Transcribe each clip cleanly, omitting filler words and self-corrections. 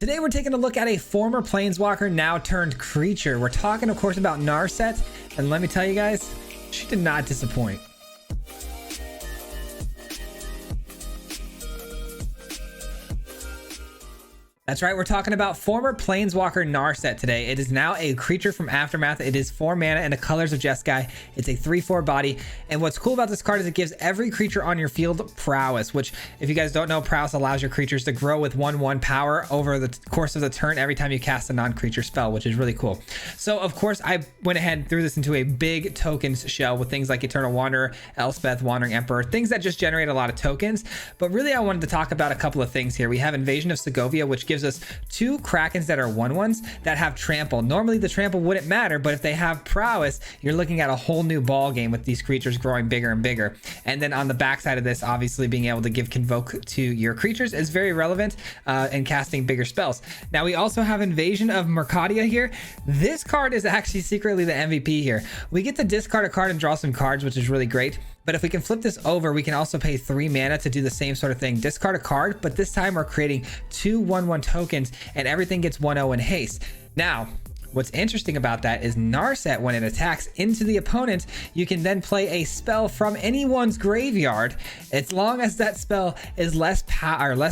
Today we're taking a look at a former planeswalker now turned creature. We're talking of course about Narset, and let me tell you guys, she did not disappoint. That's right, we're talking about former planeswalker Narset today. It is now a creature from Aftermath. It is 4 mana and the colors of Jeskai. It's a 3/4 body, and what's cool about this card is it gives every creature on your field prowess, which if you guys don't know, prowess allows your creatures to grow with 1/1 power over the course of the turn every time you cast a non-creature spell, which is really cool. So of course I went ahead and threw this into a big tokens shell with things like Eternal Wanderer, Elspeth, Wandering Emperor, things that just generate a lot of tokens. But really I wanted to talk about a couple of things here. We have Invasion of Segovia, which gives us 2 Krakens that are 1/1s that have trample. Normally the trample wouldn't matter, but if they have prowess, you're looking at a whole new ball game with these creatures growing bigger and bigger. And then on the backside of this, obviously being able to give Convoke to your creatures is very relevant in casting bigger spells. Now we also have Invasion of Mercadia here. This card is actually secretly the MVP here. We get to discard a card and draw some cards, which is really great. But if we can flip this over, we can also pay 3 mana to do the same sort of thing. Discard a card, but this time we're creating 2 1/1 tokens and everything gets 1/0 in haste. Now, what's interesting about that is Narset, when it attacks into the opponent, you can then play a spell from anyone's graveyard as long as that spell is less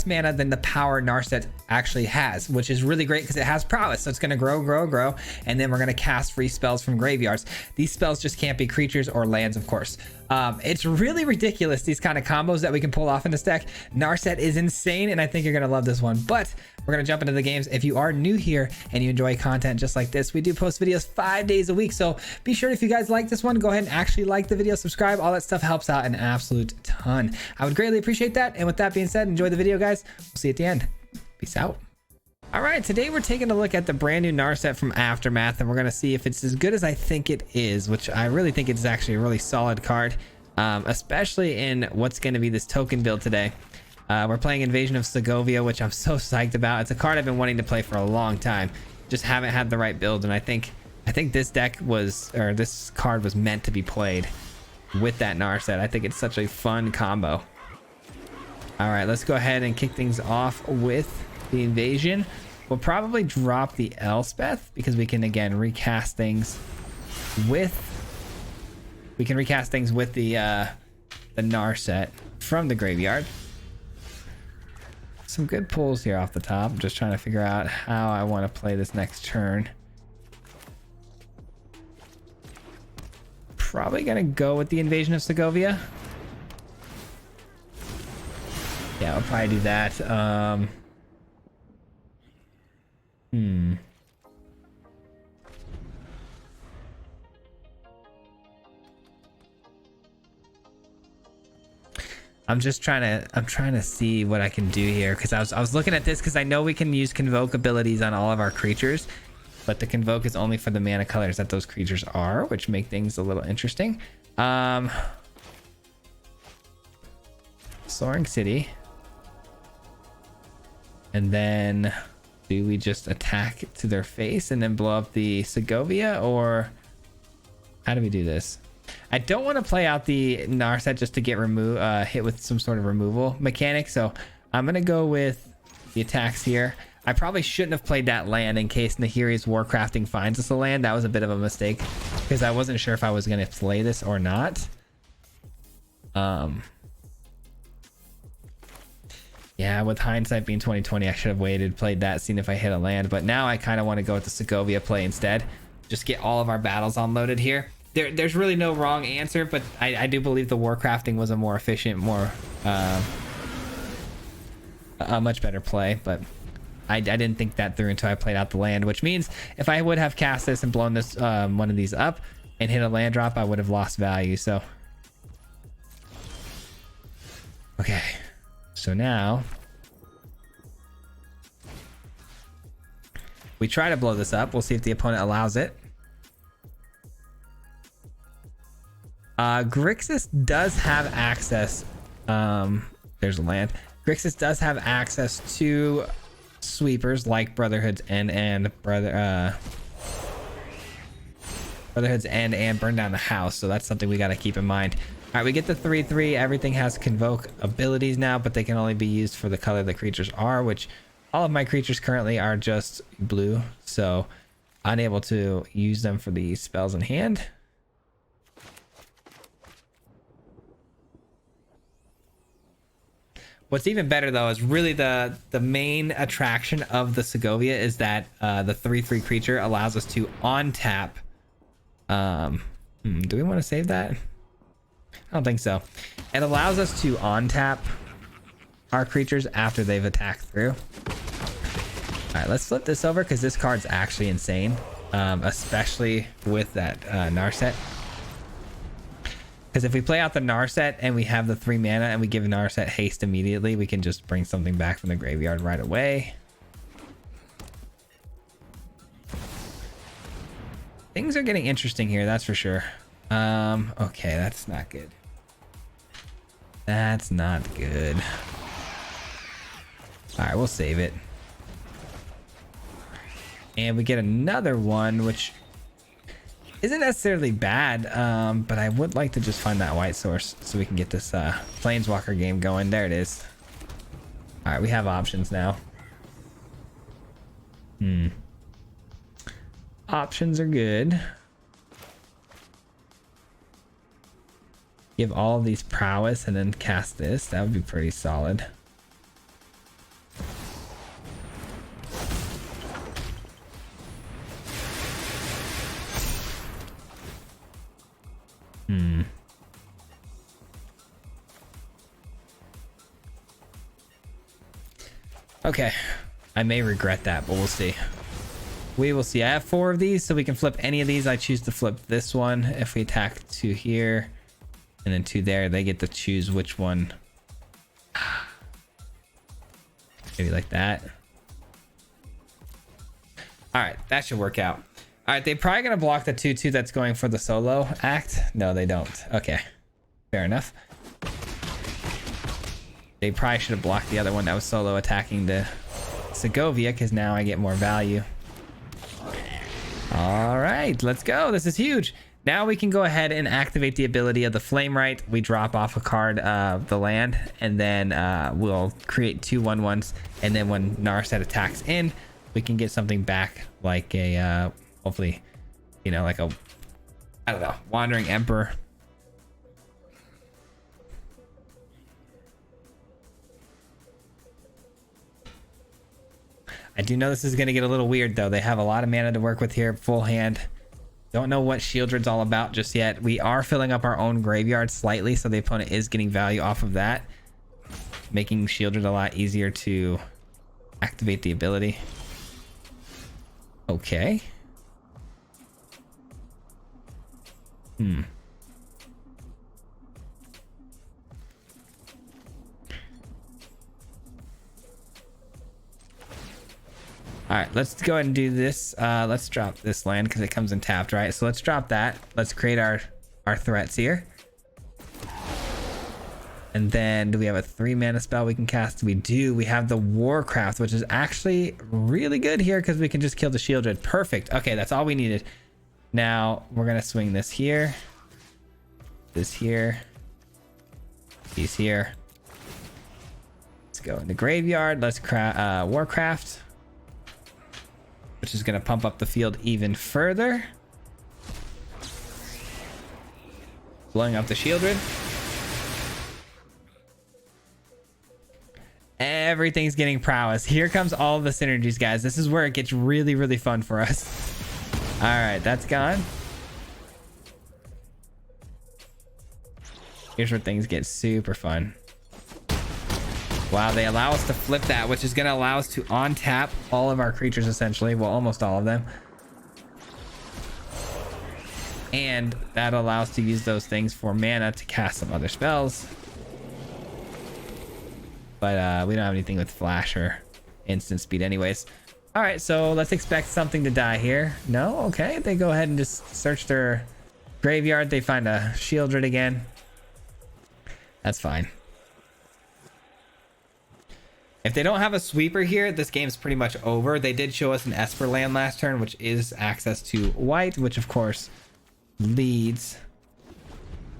mana than the power Narset actually has, which is really great because it has prowess. So it's going to grow, and then we're going to cast free spells from graveyards. These spells just can't be creatures or lands, of course. It's really ridiculous, these kind of combos that we can pull off in this deck. Narset is insane, and I think you're going to love this one. But we're going to jump into the games. If you are new here and you enjoy content just like this, we do post videos 5 days a week. So be sure, if you guys like this one, go ahead and actually like the video, subscribe. All that stuff helps out an absolute ton. I would greatly appreciate that. And with that being said, enjoy the video, guys. We'll see you at the end. Peace out. All right, today we're taking a look at the brand new Narset from Aftermath, and we're going to see if it's as good as I think it is, which I really think it's actually a really solid card, especially in what's going to be this token build today. We're playing Invasion of Segovia, which I'm so psyched about. It's a card I've been wanting to play for a long time, just haven't had the right build, and I think this this card was meant to be played with that Narset. I think it's such a fun combo. All right, let's go ahead and kick things off with the Invasion. We'll probably drop the Elspeth because we can again recast things with the Narset from the graveyard. Some good pulls here off the top. I'm just trying to figure out how I want to play this next turn. Probably gonna go with the Invasion of Segovia. Yeah, I'll probably do that. I'm trying to see what I can do here, because I was looking at this because I know we can use Convoke abilities on all of our creatures, but the Convoke is only for the mana colors that those creatures are, which make things a little interesting. Soaring City. And then do we just attack to their face and then blow up the Segovia, or how do we do this? I don't want to play out the Narset just to get hit with some sort of removal mechanic, so I'm gonna go with the attacks here. I probably shouldn't have played that land in case Nahiri's Warcrafting finds us a land. That was a bit of a mistake because I wasn't sure if I was gonna play this or not. Yeah, with hindsight being 2020, I should have waited, played that, seen if I hit a land. But now I kind of want to go with the Segovia play instead. Just get all of our battles unloaded here. There's really no wrong answer, but I do believe the Warcrafting was a more efficient, a much better play. But I didn't think that through until I played out the land, which means if I would have cast this and blown this one of these up and hit a land drop, I would have lost value. So okay. So now we try to blow this up. We'll see if the opponent allows it. Grixis does have access. There's a land. Grixis does have access to sweepers like Brotherhood's End and Brotherhood's End and Burn Down the House. So that's something we got to keep in mind. All right, we get the 3/3. Everything has Convoke abilities now, but they can only be used for the color the creatures are, which All of my creatures currently are just blue, so unable to use them for the spells in hand. What's even better though is really the main attraction of the Segovia is that the 3/3 creature allows us to on tap. Do we want to save that? I don't think so. It allows us to on tap our creatures after they've attacked through. All right, let's flip this over because this card's actually insane, especially with that Narset. Because if we play out the Narset and we have the 3 mana and we give Narset haste immediately, we can just bring something back from the graveyard right away. Things are getting interesting here, that's for sure. Okay, that's not good. That's not good. All right, we'll save it. And we get another one, which isn't necessarily bad, but I would like to just find that white source so we can get this Planeswalker game going. There it is. All right, we have options now. Options are good. Give all of these prowess and then cast this. That would be pretty solid. Okay, I may regret that, but we'll see. We will see. I have 4 of these, so we can flip any of these. I choose to flip this one. If we attack 2 here and then 2 there, they get to choose which one. Maybe like that. All right, that should work out. All right, they're probably gonna block the 2/2 that's going for the solo act. No, they don't. Okay, fair enough. They probably should have blocked the other one that was solo attacking the Segovia, because now I get more value. All right, let's go. This is huge. Now we can go ahead and activate the ability of the Flamewright. We drop off a card of the land, and then we'll create 2 1/1s. And then when Narset attacks in, we can get something back like a, hopefully, you know, like a, I don't know, Wandering Emperor. I do know this is going to get a little weird, though. They have a lot of mana to work with here. Full hand. Don't know what Shieldred's all about just yet. We are filling up our own graveyard slightly, so the opponent is getting value off of that, making Shieldred a lot easier to activate the ability. Okay. All right, let's go ahead and do this. Let's drop this land because it comes in tapped, right? So let's drop that. Let's create our threats here. And then do we have a 3 mana spell we can cast? We do. We have the Warcraft, which is actually really good here because we can just kill the Shieldred. Perfect. Okay, that's all we needed. Now we're going to swing this here. This here. These here. Let's go in the graveyard. Let's Warcraft, which is going to pump up the field even further. Blowing up the Shieldred. Everything's getting prowess. Here comes all of the synergies, guys. This is where it gets really, really fun for us. All right, that's gone. Here's where things get super fun. Wow, they allow us to flip that, which is going to allow us to on-tap all of our creatures, essentially. Well, almost all of them. And that allows us to use those things for mana to cast some other spells. But we don't have anything with flash or instant speed anyways. All right, so let's expect something to die here. No? Okay, they go ahead and just search their graveyard. They find a Shieldred again. That's fine. If they don't have a sweeper here, this game's pretty much over. They did show us an Esper land last turn, which is access to white, which of course leads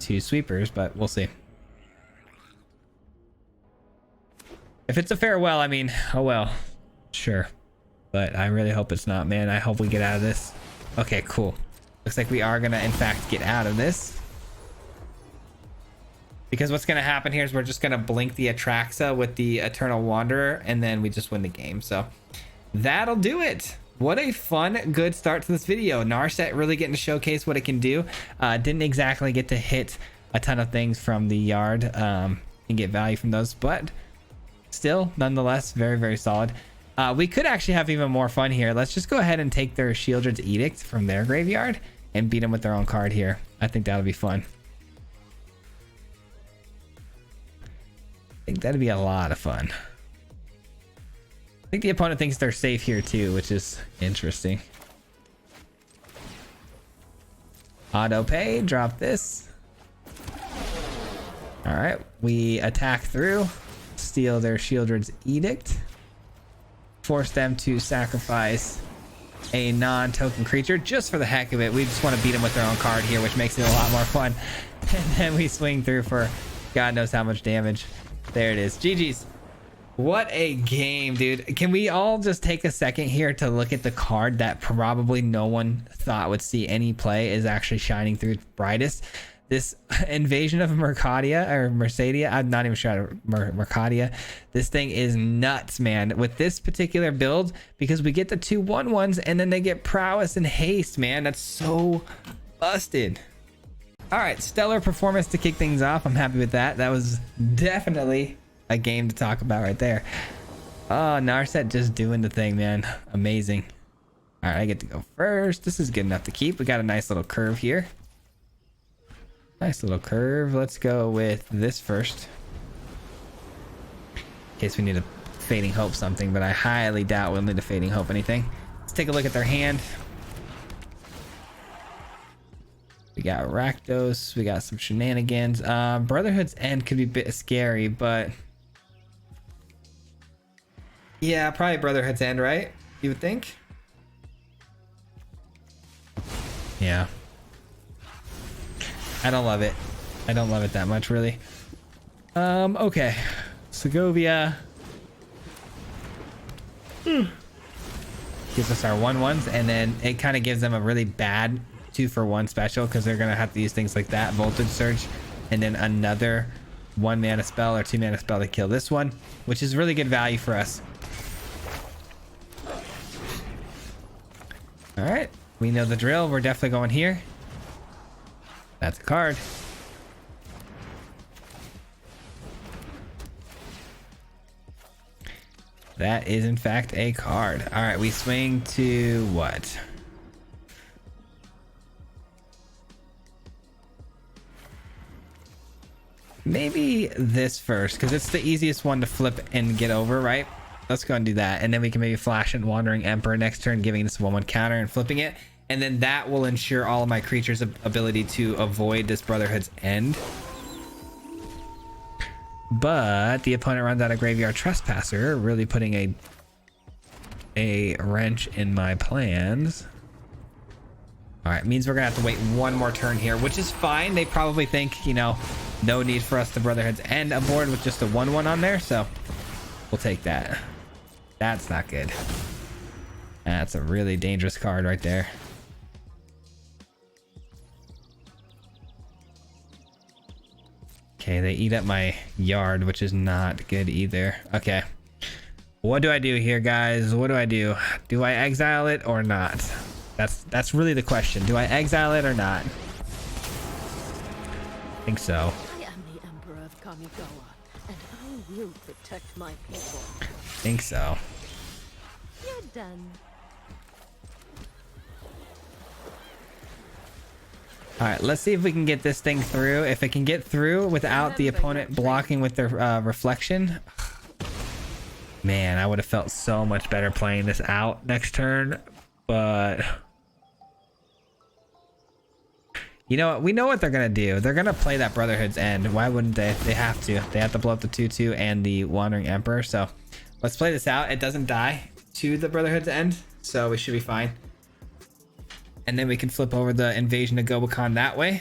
to sweepers, but we'll see. If it's a farewell, I mean, oh well. Sure. But I really hope it's not, man. I hope we get out of this. Okay, cool. Looks like we are gonna, in fact, get out of this. Because what's gonna happen here is we're just gonna blink the Atraxa with the Eternal Wanderer, and then we just win the game. So that'll do it. What a fun, good start to this video. Narset really getting to showcase what it can do. Didn't exactly get to hit a ton of things from the yard and get value from those, but still, nonetheless, very, very solid. We could actually have even more fun here. Let's just go ahead and take their Shieldred's Edict from their graveyard and beat them with their own card here. I think that'll be fun. I think that'd be a lot of fun. I think the opponent thinks they're safe here too, which is interesting. Auto pay, drop this. All right, we attack through, steal their Shieldred's Edict, force them to sacrifice a non-token creature just for the heck of it. We just want to beat them with their own card here, which makes it a lot more fun. And then we swing through for God knows how much damage. There it is. GG's. What a game, dude. Can we all just take a second here to look at the card that probably no one thought would see any play is actually shining through its brightest? This Invasion of Mercadia, or Mercadia, I'm not even sure. Mercadia. This thing is nuts, man. With this particular build, because we get the 2/1/1s and then they get prowess and haste, man. That's so busted. All right, stellar performance to kick things off. I'm happy with that. That was definitely a game to talk about right there. Oh, Narset just doing the thing, man. Amazing. All right, I get to go first. This is good enough to keep. We got a nice little curve here. Nice little curve. Let's go with this first. In case we need a Fading Hope something, but I highly doubt we'll need a Fading Hope anything. Let's take a look at their hand. We got Rakdos. We got some shenanigans. Brotherhood's End could be a bit scary, but yeah, probably Brotherhood's End, right? You would think? Yeah. I don't love it. I don't love it that much, really. Okay. Segovia. Gives us our 1/1s, and then it kind of gives them a really bad 2-for-1 special because they're gonna have to use things like that, Voltage Surge, and then another 1-mana spell or 2-mana spell to kill this one, which is really good value for us. All right, we know the drill. We're definitely going here. That's a card. That is in fact a card. All right, we swing to what? Maybe this first, because it's the easiest one to flip and get over, right? Let's go and do that. And then we can maybe flash in Wandering Emperor next turn, giving this 1/1 counter and flipping it. And then that will ensure all of my creatures' ability to avoid this Brotherhood's End. But the opponent runs out of Graveyard Trespasser, really putting a wrench in my plans. All right, means we're gonna have to wait one more turn here, which is fine. They probably think, you know, no need for us to Brotherhood's End aboard with just a 1/1 on there, so we'll take that. That's not good. That's a really dangerous card right there. Okay, they eat up my yard, which is not good either. Okay. What do I do here, guys? What do I do? Do I exile it or not? That's really the question. Do I exile it or not? I think so. I am the Emperor of Kamigawa, and I will protect my people. I think so. You're done. All right, let's see if we can get this thing through. If it can get through without the opponent blocking with their reflection. Man, I would have felt so much better playing this out next turn, but you know what? We know what they're gonna do. They're gonna play that Brotherhood's End. Why wouldn't they? They have to. They have to blow up the 2/2 and the Wandering Emperor. So let's play this out. It doesn't die to the Brotherhood's End, so we should be fine. And then we can flip over the Invasion of Gobakon that way.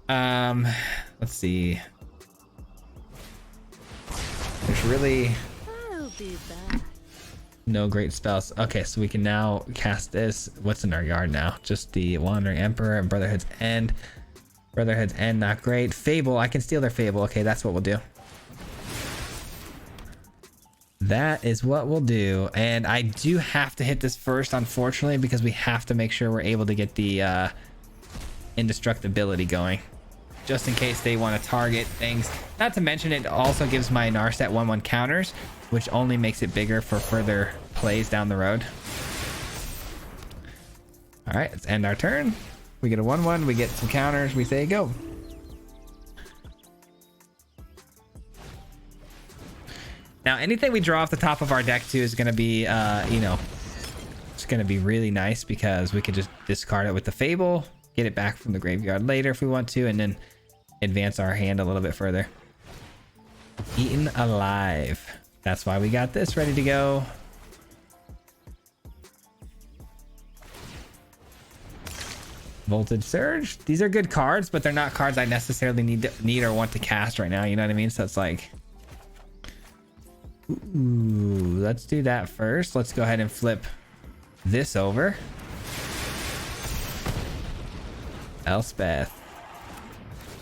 Let's see. There's really I'll be back. No great spells. Okay, so we can now cast this. What's in our yard now? Just the Wandering Emperor and Brotherhood's End. Brotherhood's End, not great. Fable, I can steal their Fable. Okay, that's what we'll do. That is what we'll do. And I do have to hit this first, unfortunately, because we have to make sure we're able to get the indestructibility going. Just in case they want to target things. Not to mention it also gives my Narset 1/1 counters, which only makes it bigger for further plays down the road. All right, let's end our turn. We get a 1/1, we get some counters, we say go. Now, anything we draw off the top of our deck too is going to be, you know, it's going to be really nice because we could just discard it with the Fable, get it back from the graveyard later if we want to, and then advance our hand a little bit further. Eaten Alive. That's why we got this ready to go. Voltage Surge. These are good cards, but they're not cards I necessarily need or want to cast right now. You know what I mean? So it's like, ooh, let's do that first. Let's go ahead and flip this over. Elspeth.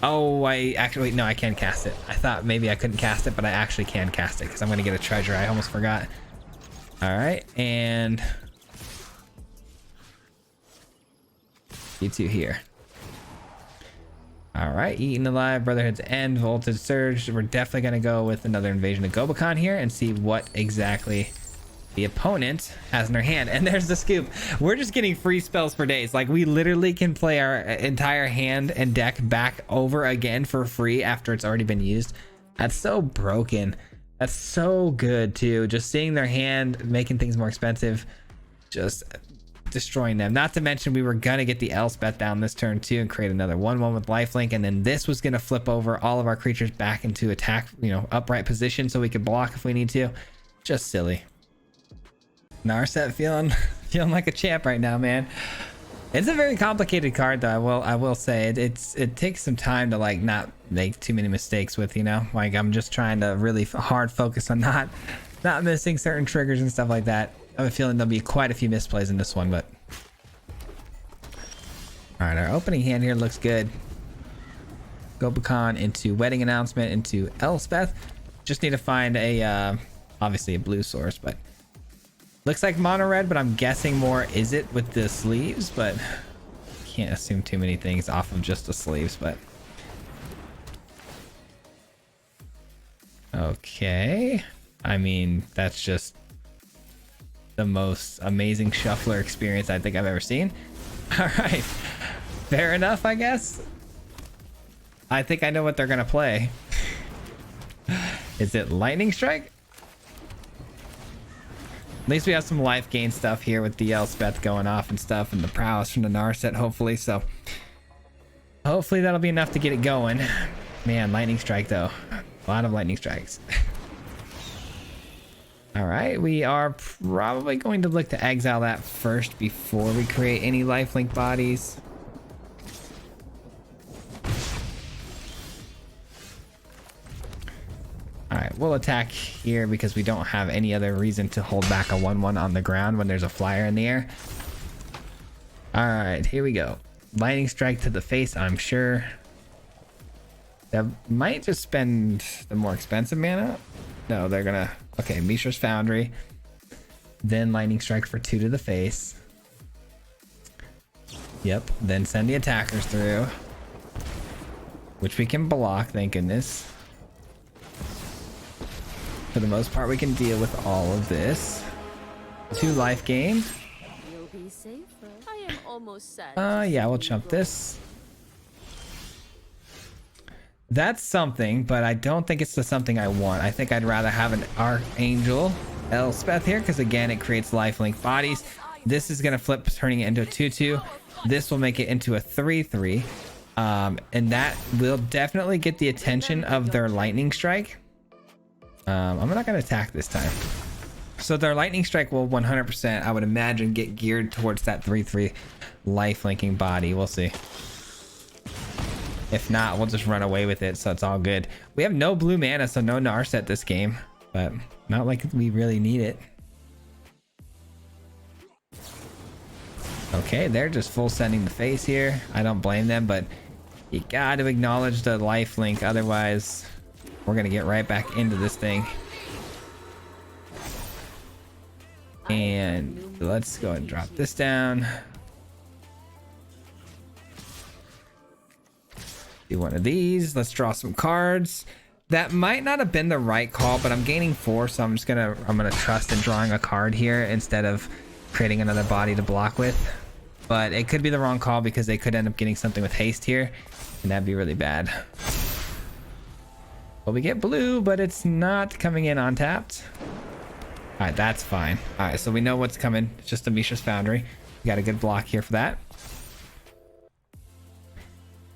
Oh, I actually, wait, no, I can cast it. I thought maybe I couldn't cast it, but I actually can cast it because I'm going to get a treasure. I almost forgot. All right, and you two here. All right, Eaten Alive, Brotherhood's End, Voltage Surge. We're definitely going to go with another Invasion of Gobakon here and see what exactly the opponent has in their hand. And there's the scoop. We're just getting free spells for days. Like, we literally can play our entire hand and deck back over again for free after it's already been used. That's so broken. That's so good too. Just seeing their hand, making things more expensive, just destroying them. Not to mention we were gonna get the Elspeth down this turn too and create another 1/1 with lifelink, and then this was gonna flip over all of our creatures back into attack, you know, upright position so we could block if we need to. Just silly. Narset feeling like a champ right now, man. It's a very complicated card though. I will say it takes some time to like not make too many mistakes with, you know, like I'm just trying to really hard focus on not missing certain triggers and stuff like that. I have a feeling there'll be quite a few misplays in this one, but all right, our opening hand here looks good. Gobakon into Wedding Announcement into Elspeth. Just need to find a obviously a blue source, but looks like mono red, but I'm guessing more is it with the sleeves, but can't assume too many things off of just the sleeves. But okay, I mean, that's just the most amazing shuffler experience I think I've ever seen. All right, fair enough, I guess. I think I know what they're gonna play. Is it Lightning Strike? At least we have some life gain stuff here with the Elspeth going off and stuff, and the prowess from the Narset, hopefully. So hopefully that'll be enough to get it going. Man, Lightning Strike though. A lot of Lightning Strikes. All right, we are probably going to look to exile that first before we create any lifelink bodies. All right, we'll attack here because we don't have any other reason to hold back a 1/1 on the ground when there's a flyer in the air. All right, here we go. Lightning Strike to the face, I'm sure. That might just spend the more expensive mana. No, they're gonna, okay, Mishra's Foundry. Then Lightning Strike for 2 to the face. Yep, then send the attackers through, which we can block, thank goodness. For the most part, we can deal with all of this. 2 life gain. You'll be safer. I am almost sad. Yeah, we'll chump this. That's something, but I don't think it's the something I want. I think I'd rather have an Archangel Elspeth here, because again, it creates lifelink bodies. This is gonna flip, turning it into a 2/2. This will make it into a 3/3. And that will definitely get the attention of their Lightning Strike. I'm not going to attack this time. So their Lightning Strike will 100%, I would imagine, get geared towards that 3/3 lifelinking body. We'll see. If not, we'll just run away with it, so it's all good. We have no blue mana, so no Narset this game, but not like we really need it. Okay, they're just full sending the face here. I don't blame them, but you got to acknowledge the life link. Otherwise, we're going to get right back into this thing. And let's go and drop this down. Do one of these. Let's draw some cards. That might not have been the right call, but I'm gaining 4, so I'm gonna trust in drawing a card here instead of creating another body to block with. But it could be the wrong call because they could end up getting something with haste here, and that'd be really bad. Well, we get blue, but it's not coming in untapped. All right, that's fine. All right, so we know what's coming. It's just a Mishra's Foundry. We got a good block here for that.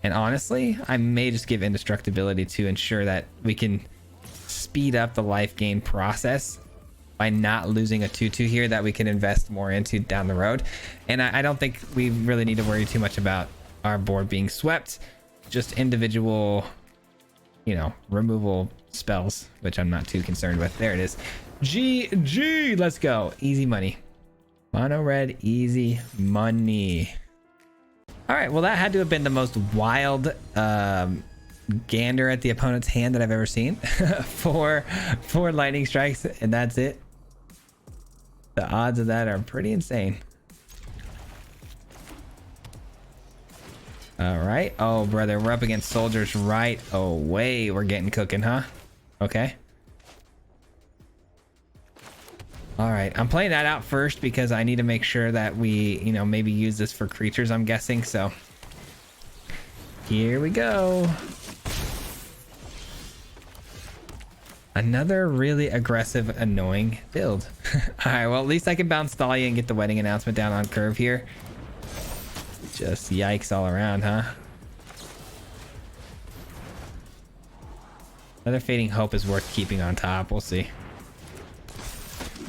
And honestly, I may just give indestructibility to ensure that we can speed up the life gain process by not losing a 2/2 here that we can invest more into down the road. And I don't think we really need to worry too much about our board being swept. Just individual, you know, removal spells, which I'm not too concerned with. There it is. GG, let's go. Easy money. Mono red, easy money. All right, well, that had to have been the most wild gander at the opponent's hand that I've ever seen. four lightning strikes, and that's it. The odds of that are pretty insane. All right. Oh, brother, we're up against soldiers right away. We're getting cooking, huh? Okay. All right, I'm playing that out first because I need to make sure that we, you know, maybe use this for creatures, I'm guessing. So here we go. Another really aggressive, annoying build. All right, well, at least I can bounce Thalia and get the wedding announcement down on curve here. Just yikes all around, huh? Another Fading Hope is worth keeping on top. We'll see.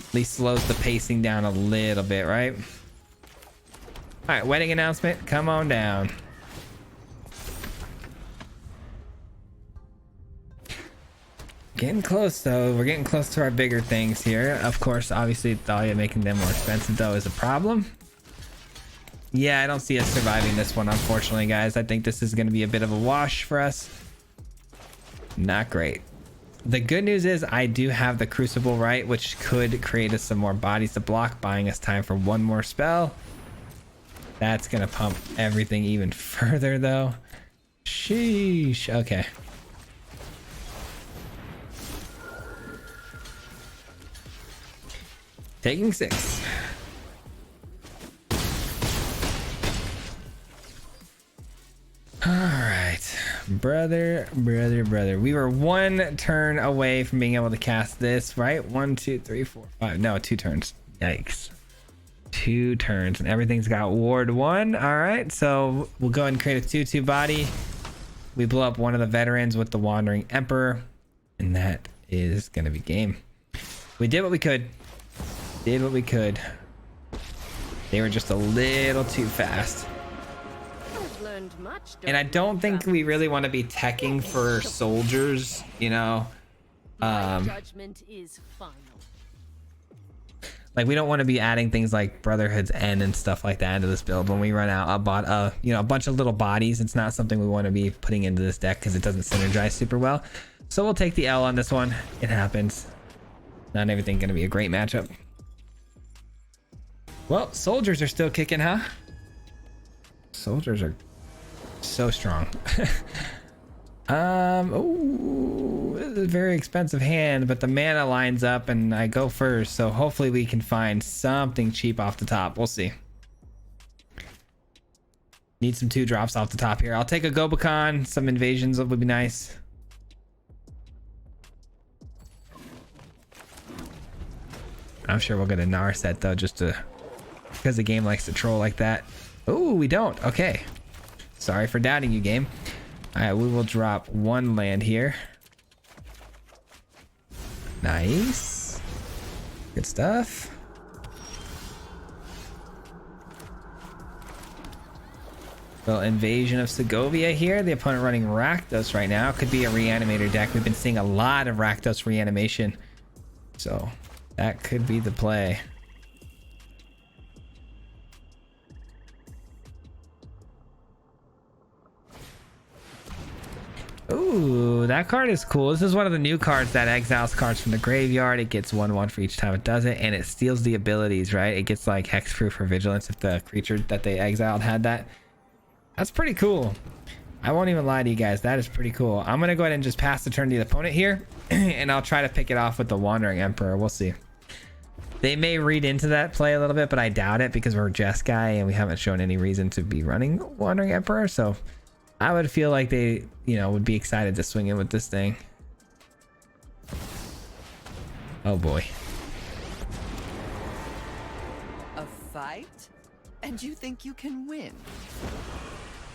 At least slows the pacing down a little bit, right? All right, wedding announcement. Come on down. Getting close, though. We're getting close to our bigger things here. Of course, obviously, Thalia making them more expensive, though, is a problem. Yeah, I don't see us surviving this one, unfortunately, guys. I think this is going to be a bit of a wash for us. Not great. The good news is I do have the Crucible, right, which could create us some more bodies to block, buying us time for one more spell. That's going to pump everything even further, though. Sheesh. Okay. Taking 6. All right, brother. We were 1 turn away from being able to cast this, right? 1, 2, 3, 4, 5. No, 2 turns. Yikes. 2 turns, and everything's got ward 1. All right, so we'll go ahead and create a 2/2 body. We blow up one of the veterans with the Wandering Emperor, and that is gonna be game. We did what we could. Did what we could. They were just a little too fast. And I don't think we really want to be teching for soldiers, you know. Judgment is final. Like, we don't want to be adding things like Brotherhood's End and stuff like that into this build when we run out you know, a bunch of little bodies. It's not something we want to be putting into this deck because it doesn't synergize super well. So we'll take the L on this one. It happens. Not everything going to be a great matchup. Well, soldiers are still kicking, huh? Soldiers are so strong. Oh, this is a very expensive hand, but the mana lines up and I go first, so hopefully we can find something cheap off the top. We'll see. Need some 2 drops off the top here. I'll take a Gobakon. Some invasions would be nice. I'm sure we'll get a Narset though, just to because the game likes to troll like that. Oh, we don't. Okay. Sorry for doubting you, game. All right, we will drop 1 land here. Nice. Good stuff. Well, Invasion of Segovia here. The opponent running Rakdos right now. Could be a Reanimator deck. We've been seeing a lot of Rakdos reanimation. So that could be the play. Ooh, that card is cool. This is one of the new cards that exiles cards from the graveyard. It gets 1/1 for each time it does it, and it steals the abilities, right? It gets like hexproof or vigilance if the creature that they exiled had that. That's pretty cool. I won't even lie to you guys. That is pretty cool. I'm going to go ahead and just pass the turn to the opponent here, and I'll try to pick it off with the Wandering Emperor. We'll see. They may read into that play a little bit, but I doubt it because we're Jeskai and we haven't shown any reason to be running Wandering Emperor. So I would feel like they, you know, would be excited to swing in with this thing. Oh boy. A fight? And you think you can win?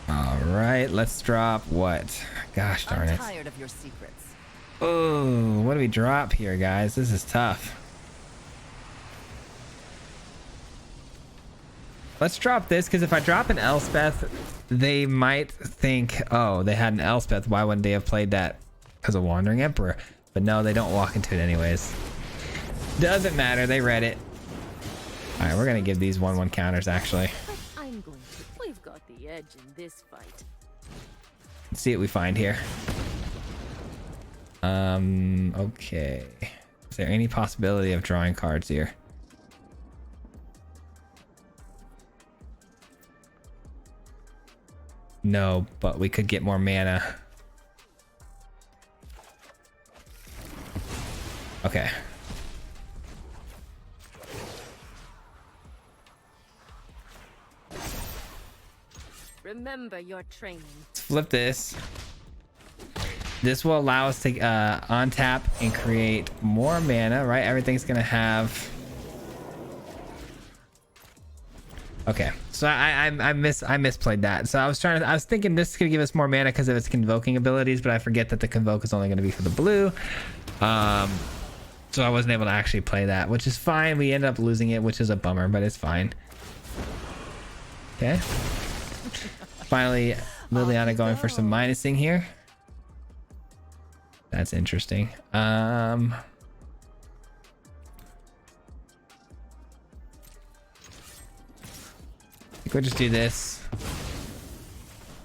All right, let's drop what? Gosh darn it. I'm tired of your secrets. Oh, what do we drop here, guys? This is tough. Let's drop this, because if I drop an Elspeth, they might think, oh, they had an Elspeth. Why wouldn't they have played that? Because of Wandering Emperor. But no, they don't walk into it anyways. Doesn't matter. They read it. All right, we're going to give these 1/1 counters, actually. But I'm going to. We've got the edge in this fight. Let's see what we find here. Okay. Is there any possibility of drawing cards here? No, but we could get more mana. Okay. Remember your training. Let's flip this. This will allow us to untap and create more mana, right? Everything's gonna have... Okay, so I misplayed that. So I was thinking this could give us more mana because of its convoking abilities, but I forget that the convoke is only going to be for the blue. So I wasn't able to actually play that, which is fine. We ended up losing it, which is a bummer, but it's fine. Okay. Finally, Liliana going for some minusing here. That's interesting. I think we'll just do this.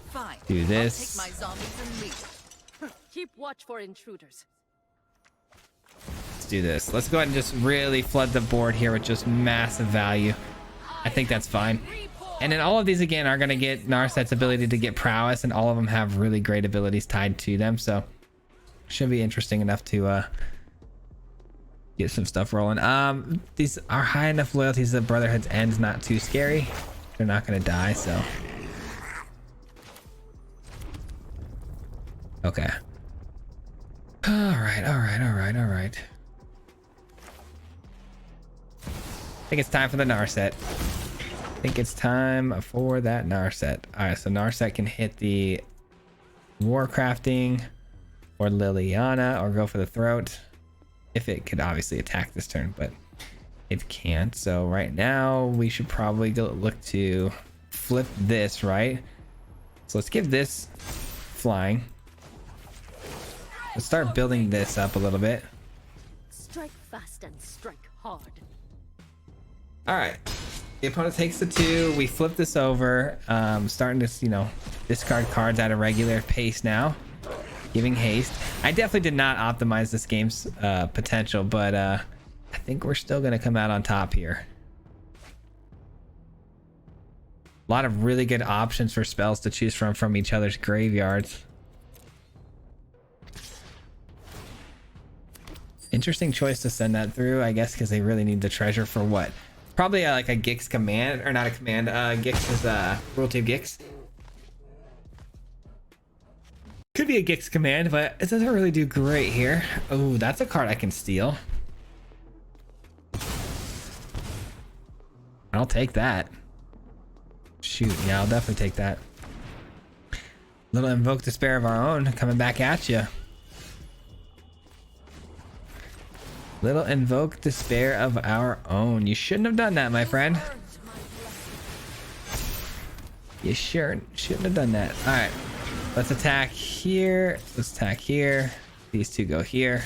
Fine. Do this. I'll take my zombies and leave. Keep watch for intruders. Let's do this. Let's go ahead and just really flood the board here with just massive value. I think that's fine. And then all of these again are going to get Narset's ability to get prowess, and all of them have really great abilities tied to them. So should be interesting enough to get some stuff rolling. These are high enough loyalties that Brotherhood's End's not too scary. They're not going to die, so. Okay. All right. I think it's time for the Narset. I think it's time for that Narset. All right, so Narset can hit the Warcrafting or Liliana or go for the Throat. If it could obviously attack this turn, but it can't. So right now we should probably go look to flip this, right? So let's give this flying. Let's start building this up a little bit. Strike fast and strike hard. All right. The opponent takes the 2. We flip this over. Starting to, you know, discard cards at a regular pace now. Giving haste. I definitely did not optimize this game's potential, but I think we're still going to come out on top here. A lot of really good options for spells to choose from each other's graveyards. Interesting choice to send that through, I guess, because they really need the treasure for what? Probably like a Gix command, or not a command. Gix is Cruelty of Gix. Could be a Gix command, but it doesn't really do great here. Oh, that's a card I can steal. I'll take that. Shoot, yeah, I'll definitely take that. Little Invoke Despair of our own coming back at you. Little Invoke Despair of our own. You shouldn't have done that, my friend. You sure shouldn't have done that. All right, let's attack here. Let's attack here. These two go here.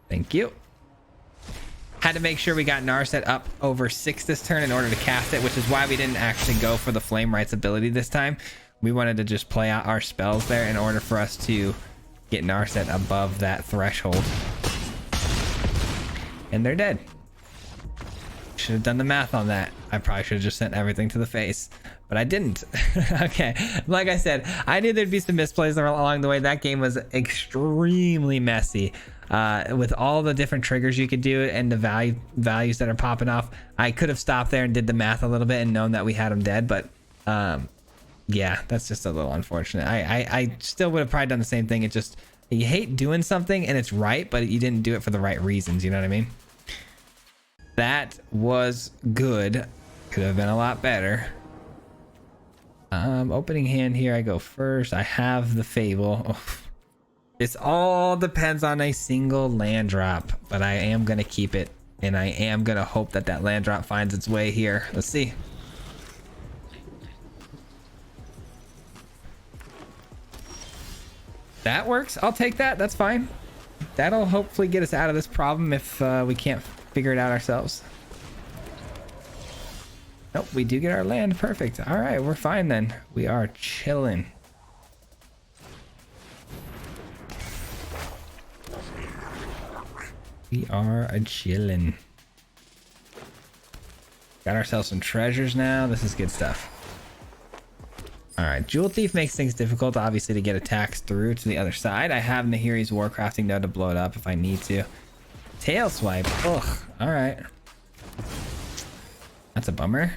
Thank you. Had to make sure we got Narset up over 6 this turn in order to cast it, which is why we didn't actually go for the Flame Rights ability this time. We wanted to just play out our spells there in order for us to get Narset above that threshold. And they're dead. Should have done the math on that. I probably should have just sent everything to the face, but I didn't. Okay, like I said, I knew there'd be some misplays along the way. That game was extremely messy with all the different triggers you could do and the values that are popping off. I could have stopped there and did the math a little bit and known that we had them dead, but yeah, that's just a little unfortunate. I still would have probably done the same thing. It just, you hate doing something and it's right, but you didn't do it for the right reasons. You know what I mean? That was good. Could have been a lot better. Opening hand here, I go first. I have the Fable. Oh. This all depends on a single land drop, but I am going to keep it, and I am going to hope that that land drop finds its way here. Let's see. That works. I'll take that. That's fine. That'll hopefully get us out of this problem if we can't figure it out ourselves. Nope, we do get our land. Perfect. All right, we're fine then. We are chilling. We are a chillin'. Got ourselves some treasures now. This is good stuff. All right, Jewel Thief makes things difficult, obviously, to get attacks through to the other side. I have Nahiri's Warcrafting though to blow it up if I need to. Tail Swipe. Ugh. All right. That's a bummer.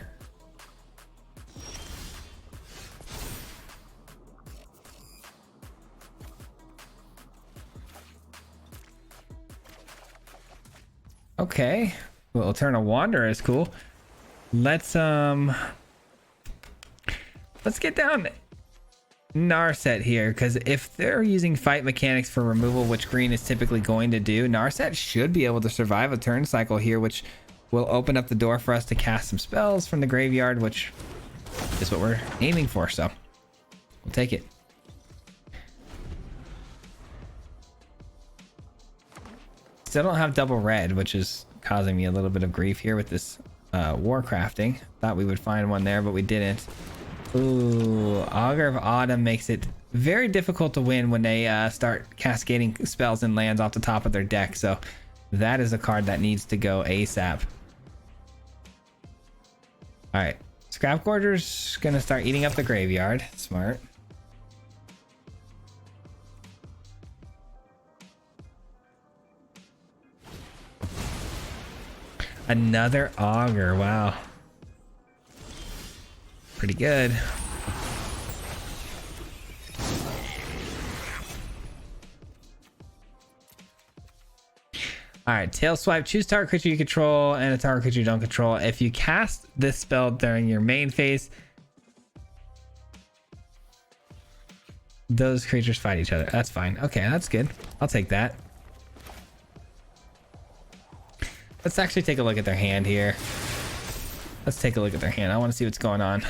Okay. Well, Eternal Wanderer is cool. Let's get down Narset here, because if they're using fight mechanics for removal, which green is typically going to do, Narset should be able to survive a turn cycle here, which will open up the door for us to cast some spells from the graveyard, which is what we're aiming for, so we'll take it. Still don't have double red, which is causing me a little bit of grief here with this Warcrafting. Thought we would find one there, but we didn't. Ooh, Augur of Autumn makes it very difficult to win when they start cascading spells and lands off the top of their deck. So that is a card that needs to go ASAP. All right, Scrap Gorger's gonna start eating up the graveyard. Smart. Another Augur. Wow. Pretty good. All right, Tail Swipe. Choose target creature you control and a target creature you don't control. If you cast this spell during your main phase, those creatures fight each other. That's fine. Okay, that's good. I'll take that. Let's actually take a look at their hand here. Let's take a look at their hand. I want to see what's going on.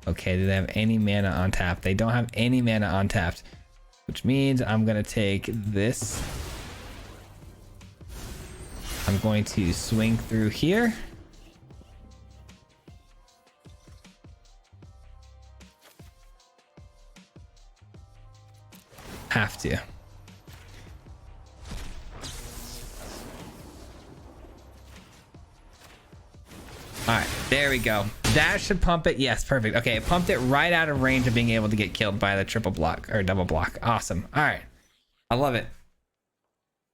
Okay, do they have any mana on tap? They don't have any mana on tapped, which means I'm going to take this. I'm going to swing through here. Have to. All right, there we go. That should pump it. Yes, perfect. Okay, it pumped it right out of range of being able to get killed by the triple block or double block. Awesome. All right, I love it.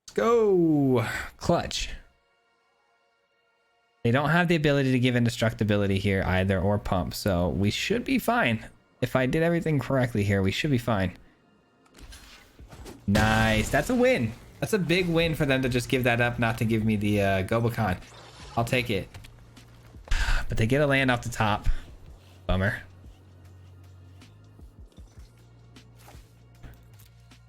Let's go. Clutch. They don't have the ability to give indestructibility here either or pump, so we should be fine. If I did everything correctly here, we should be fine. Nice. That's a win. That's a big win for them to just give that up, not to give me the Gobakon. I'll take it. But they get a land off the top. Bummer.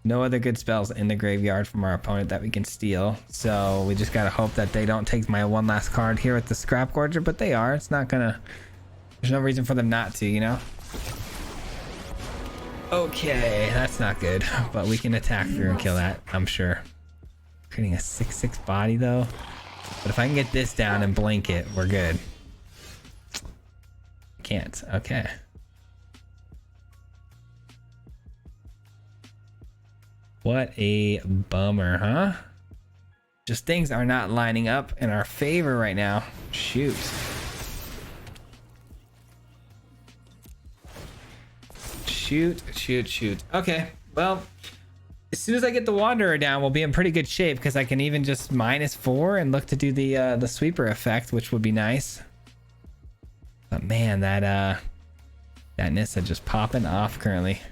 No other good spells in the graveyard from our opponent that we can steal. So we just gotta hope that they don't take my one last card here with the Scrap Gorger, but they are. It's not gonna... There's no reason for them not to, you know? Okay, that's not good. But we can attack through and kill that, I'm sure. Creating a 6/6 body though. But if I can get this down and blink it, we're good. Can't. Okay. What a bummer, huh? Just things are not lining up in our favor right now. Shoot. Shoot. Okay, well, as soon as I get the Wanderer down, we'll be in pretty good shape because I can even just -4 and look to do the sweeper effect, which would be nice. But man, that Nissa just popping off currently.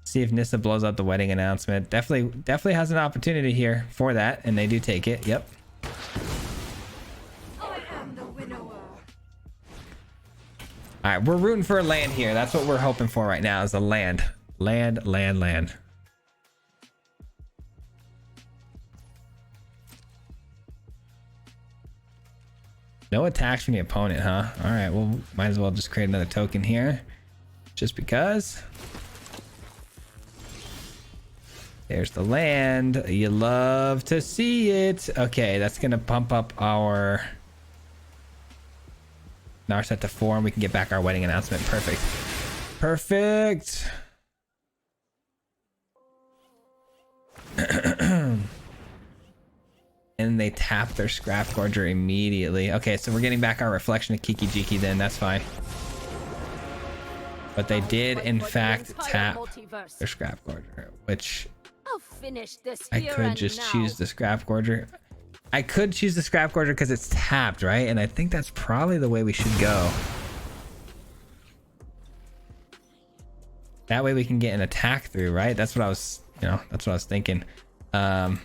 See if Nissa blows up the wedding announcement. Definitely has an opportunity here for that, and they do take it. Yep. I am the winnower. All right, we're rooting for a land here. That's what we're hoping for right now, is a land. Land. No attacks from the opponent, huh? All right, well, might as well just create another token here. Just because. There's the land. You love to see it. Okay, that's going to pump up our Narset to 4, and we can get back our wedding announcement. Perfect. And they tap their Scrap Gorger immediately. Okay, so we're getting back our reflection of Kiki Jiki then. That's fine. But they did, in fact, tap their Scrap Gorger, which I'll finish this I here could and just now. choose the Scrap Gorger. I could choose the Scrap Gorger because it's tapped, right? And I think that's probably the way we should go. That way we can get an attack through, right? That's what I was, that's what I was thinking. Bring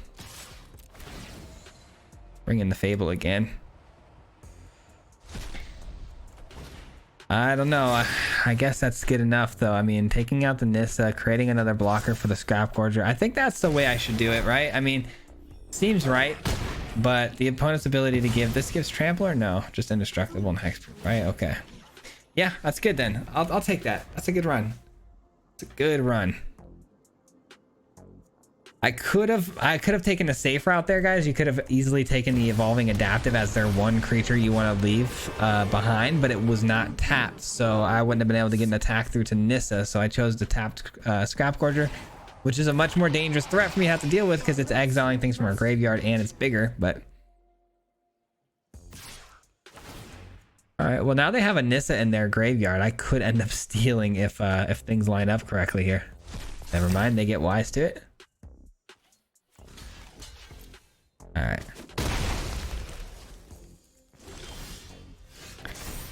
in the Fable again. I don't know. I guess that's good enough, though. I mean, taking out the Nissa, creating another blocker for the Scrap Gorger. I think that's the way I should do it, right? I mean, seems right. But the opponent's ability to give... This gives Trampler? No, just Indestructible and Hexproof, right? Okay. Yeah, that's good then. I'll take that. That's a good run. It's a good run. I could have taken the safe route there, guys. You could have easily taken the Evolving Adaptive as their one creature you want to leave behind, but it was not tapped, so I wouldn't have been able to get an attack through to Nissa. So I chose the tapped Scrap Gorger, which is a much more dangerous threat for me to have to deal with because it's exiling things from our graveyard and it's bigger. But all right, well, now they have a Nissa in their graveyard. I could end up stealing if things line up correctly here. Never mind, they get wise to it. All right.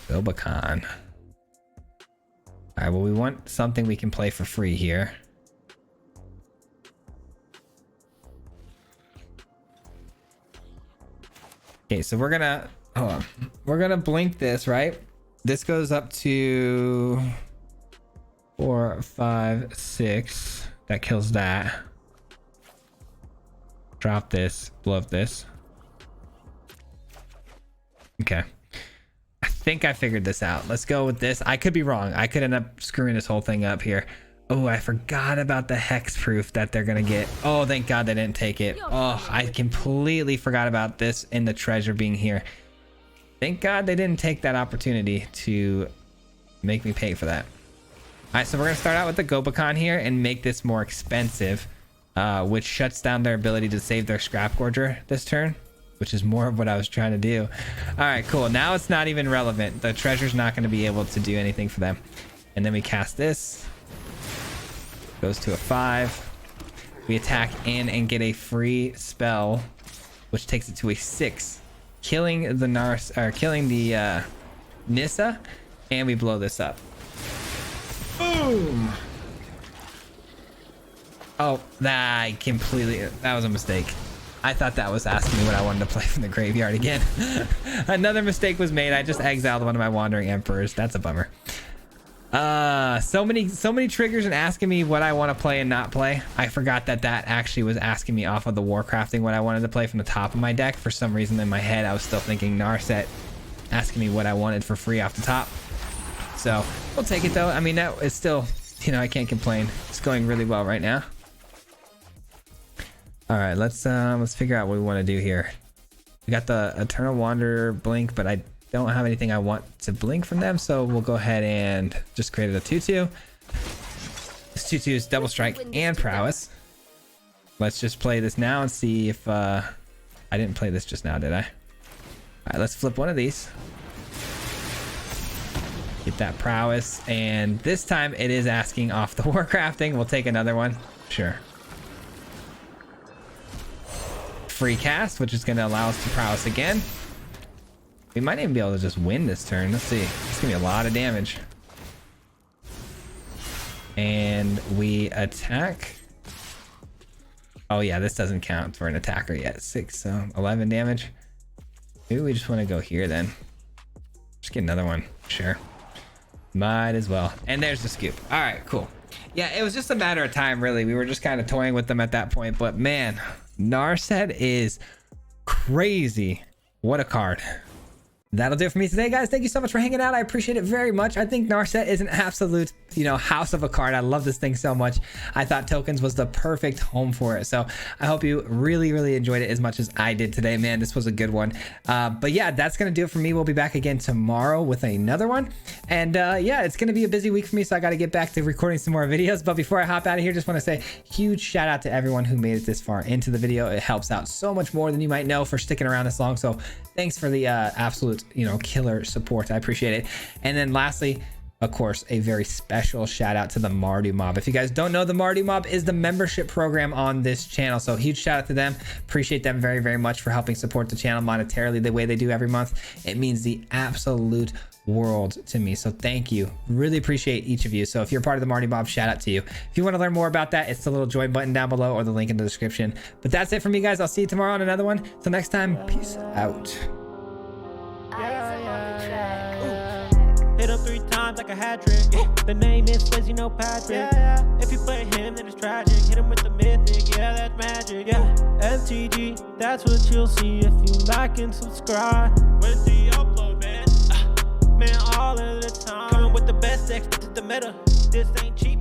Gobakhan. All right, well, we want something we can play for free here. Okay, so we're gonna blink this, right? This goes up to 4, 5, 6. That kills that. Drop this, blow up this. Okay. I think I figured this out. Let's go with this. I could be wrong. I could end up screwing this whole thing up here. Oh, I forgot about the hexproof that they're gonna get. Oh, thank God they didn't take it. Oh, I completely forgot about this and the treasure being here. Thank God they didn't take that opportunity to make me pay for that. All right, so we're gonna start out with the Gobakhan here and make this more expensive. Which shuts down their ability to save their Scrap Gorger this turn, which is more of what I was trying to do. All right, cool. Now it's not even relevant. The treasure's not going to be able to do anything for them. And then we cast this. Goes to a 5. We attack in and get a free spell, which takes it to a 6, killing the Nissa, and we blow this up. Boom. Oh, that was a mistake. I thought that was asking me what I wanted to play from the graveyard again. Another mistake was made. I just exiled one of my Wandering Emperors. That's a bummer. So many triggers and asking me what I want to play and not play. I forgot that actually was asking me off of the Warcrafting what I wanted to play from the top of my deck. For some reason in my head, I was still thinking Narset, asking me what I wanted for free off the top. So we'll take it though. I mean, that is still, I can't complain. It's going really well right now. All right, let's figure out what we want to do here. We got the Eternal Wanderer blink, but I don't have anything I want to blink from them, so we'll go ahead and just create a 2/2. This 2/2 is double strike and prowess. Let's just play this now and see if I didn't play this just now, did I? All right, let's flip one of these. Get that prowess, and this time it is asking off the Warcrafting. We'll take another one. Sure. Free cast, which is going to allow us to prowess again. We might even be able to just win this turn. Let's see. It's going to be a lot of damage. And we attack. Oh yeah, this doesn't count for an attacker yet. 11 damage. Maybe we just want to go here then. Just get another one. Sure. Might as well. And there's the scoop. All right, cool. Yeah, it was just a matter of time, really. We were just kind of toying with them at that point. But man, Narset is crazy. What a card. That'll do it for me today, guys. Thank you so much for hanging out. I appreciate it very much. I think Narset is an absolute, house of a card. I love this thing so much. I thought tokens was the perfect home for it. So I hope you really, really enjoyed it as much as I did today, man. This was a good one. But yeah, that's going to do it for me. We'll be back again tomorrow with another one. And yeah, it's going to be a busy week for me, so I got to get back to recording some more videos. But before I hop out of here, just want to say huge shout out to everyone who made it this far into the video. It helps out so much more than you might know for sticking around this long. So thanks for the absolute, killer support. I appreciate it. And then lastly, of course, a very special shout out to the Mardu Mob. If you guys don't know, the Mardu Mob is the membership program on this channel. So huge shout out to them. Appreciate them very, very much for helping support the channel monetarily the way they do every month. It means the absolute world to me. So thank you. Really appreciate each of you. So if you're part of the Mardu Mob, shout out to you. If you want to learn more about that, it's the little join button down below or the link in the description. But that's it for me, guys. I'll see you tomorrow on another one. Till next time, peace out. Hit him 3 times like a hat trick. The name is Fizzy, no Patrick. If you play him, then it's tragic. Hit him with the mythic, yeah, that's magic. MTG, that's what you'll see if you like and subscribe. With the upload, man. Man, all of the time. Coming with the best decks, this is the meta. This ain't cheap.